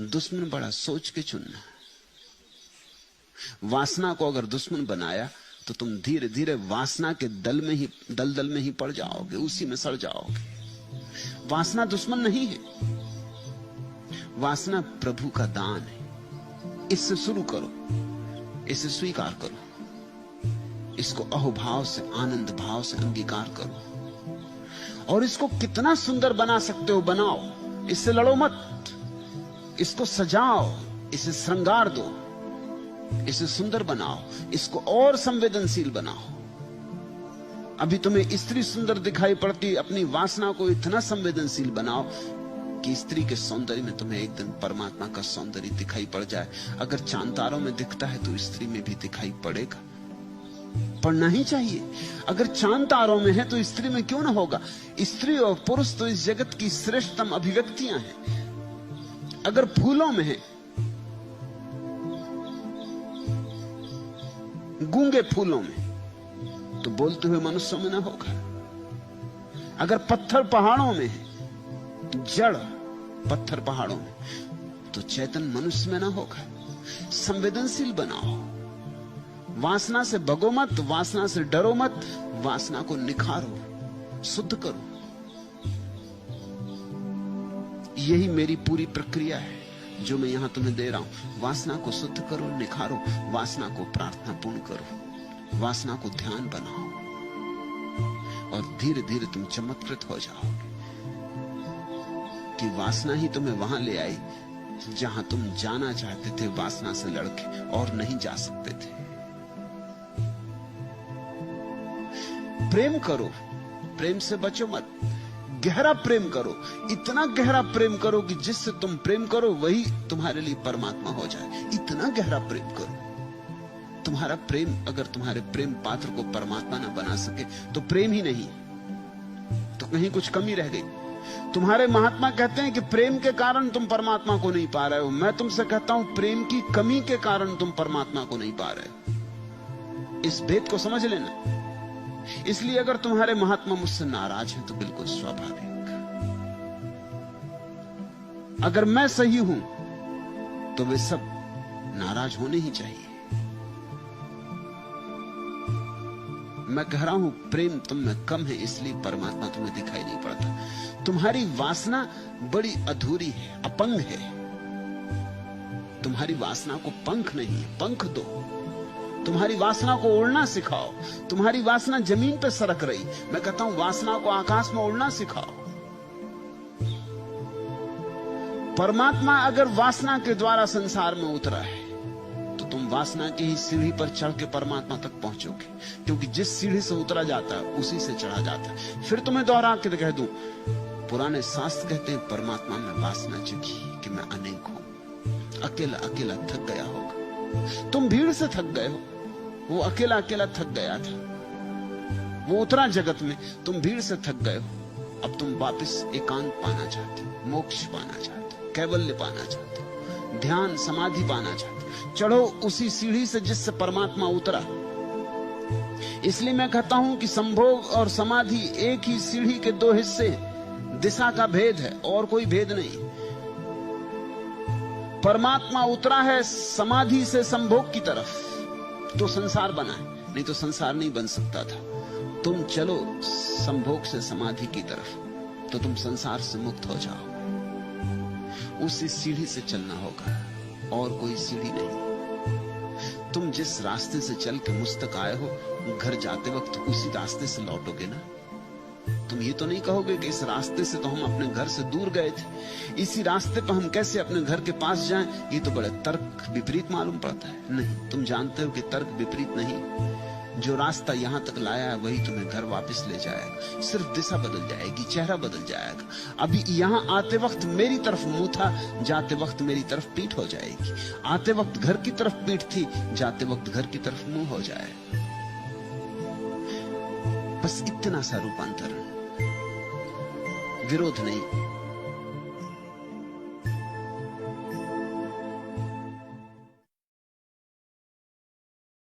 दुश्मन बड़ा सोच के चुनना। वासना को अगर दुश्मन बनाया तो तुम धीरे धीरे वासना के दलदल में ही पड़ जाओगे, उसी में सड़ जाओगे। वासना दुश्मन नहीं है, वासना प्रभु का दान है। इससे शुरू करो, इसे स्वीकार करो, इसको अहोभाव से, आनंद भाव से अंगीकार करो, और इसको कितना सुंदर बना सकते हो बनाओ। इससे लड़ो मत, इसको सजाओ, इसे श्रृंगार दो, इसे सुंदर बनाओ, इसको और संवेदनशील बनाओ। अभी तुम्हें स्त्री सुंदर दिखाई पड़ती, अपनी वासना को इतना संवेदनशील बनाओ कि स्त्री के सौंदर्य में तुम्हें एक दिन परमात्मा का सौंदर्य दिखाई पड़ जाए। अगर चांद तारों में दिखता है तो स्त्री में भी दिखाई पड़ेगा, पड़ना ही चाहिए। अगर चांद तारों में है तो स्त्री में क्यों ना होगा? स्त्री और पुरुष तो इस जगत की श्रेष्ठतम अभिव्यक्तियां हैं। अगर फूलों में है, गूंगे फूलों में, तो बोलते हुए मनुष्यों में ना होगा। अगर पत्थर पहाड़ों में है, जड़ पत्थर पहाड़ों में, तो चेतन मनुष्य में ना होगा। संवेदनशील बनाओ, वासना से भगो मत, वासना से डरो मत, वासना को निखारो, शुद्ध करो। यही मेरी पूरी प्रक्रिया है जो मैं यहां तुम्हें दे रहा हूं। वासना को शुद्ध करो, निखारो, वासना को प्रार्थना पूर्ण करो, वासना को ध्यान बनाओ, और धीरे धीरे तुम चमत्कृत हो जाओगे कि वासना ही तुम्हें वहां ले आई जहां तुम जाना चाहते थे वासना से लड़के, और नहीं जा सकते थे। प्रेम करो, प्रेम से बचो मत। गहरा प्रेम करो, इतना गहरा प्रेम करो कि जिससे तुम प्रेम करो वही तुम्हारे लिए परमात्मा हो जाए। इतना गहरा प्रेम करो। तुम्हारा प्रेम अगर तुम्हारे प्रेम पात्र को परमात्मा ना बना सके तो प्रेम ही नहीं, तो कहीं कुछ कमी रह गई। तुम्हारे महात्मा कहते हैं कि प्रेम के कारण तुम परमात्मा को नहीं पा रहे हो। मैं तुमसे कहता हूं प्रेम की कमी के कारण तुम परमात्मा को नहीं पा रहे हो। इस भेद को समझ लेना। इसलिए अगर तुम्हारे महात्मा मुझसे नाराज हैं तो बिल्कुल स्वाभाविक। अगर मैं सही हूं तो वे सब नाराज होने ही चाहिए। मैं कह रहा हूं प्रेम तुम में कम है, इसलिए परमात्मा तुम्हें दिखाई नहीं पड़ता। तुम्हारी वासना बड़ी अधूरी है, अपंग है। तुम्हारी वासना को पंख नहीं, पंख दो। तुम्हारी वासना को उड़ना सिखाओ। तुम्हारी वासना जमीन पर सरक रही, मैं कहता हूं वासना को आकाश में उड़ना सिखाओ। परमात्मा अगर वासना के द्वारा संसार में उतरा है तो तुम वासना की ही सीढ़ी पर चढ़ के परमात्मा तक पहुंचोगे, क्योंकि जिस सीढ़ी से उतरा जाता है उसी से चढ़ा जाता है। फिर तुम्हें दोहरा के कह दूं, पुराने शास्त्र कहते हैं परमात्मा में वासना जगी कि मैं अनेक हूं। अकेला अकेला थक गया होगा। तुम भीड़ से थक गए हो, वो अकेला अकेला थक गया था। वो उतरा जगत में, तुम भीड़ से थक गए हो। अब तुम वापस एकांत पाना चाहते हो, मोक्ष पाना चाहते हो, कैवल्य पाना चाहते हो, ध्यान समाधि पाना चाहते हो। चढ़ो उसी सीढ़ी से जिससे परमात्मा उतरा। इसलिए मैं कहता हूं कि संभोग और समाधि एक ही सीढ़ी के दो हिस्से, दिशा का भेद है और कोई भेद नहीं। परमात्मा उतरा है समाधि से संभोग की तरफ तो संसार बना है, नहीं तो संसार नहीं बन सकता था। तुम चलो संभोग से समाधि की तरफ तो तुम संसार से मुक्त हो जाओ। उसी सीढ़ी से चलना होगा और कोई सीढ़ी नहीं। तुम जिस रास्ते से चल के मुझ तक आए हो, घर जाते वक्त उसी रास्ते से लौटोगे ना। तुम ये तो नहीं कहोगे कि इस रास्ते से तो हम अपने घर से दूर गए थे, इसी रास्ते पर हम कैसे अपने घर के पास जाएं। ये तो बड़े तर्क विपरीत मालूम पड़ता है। नहीं, तुम जानते हो कि तर्क विपरीत नहीं। जो रास्ता यहां तक लाया है वही तुम्हें घर वापस ले जाएगा। सिर्फ दिशा बदल जाएगी, चेहरा बदल जाएगा। अभी यहां आते वक्त मेरी तरफ मुंह था, जाते वक्त मेरी तरफ पीठ हो जाएगी। आते वक्त घर की तरफ पीठ थी, जाते वक्त घर की तरफ मुंह हो जाएगा। बस इतना सा रूपांतरण, विरोध नहीं।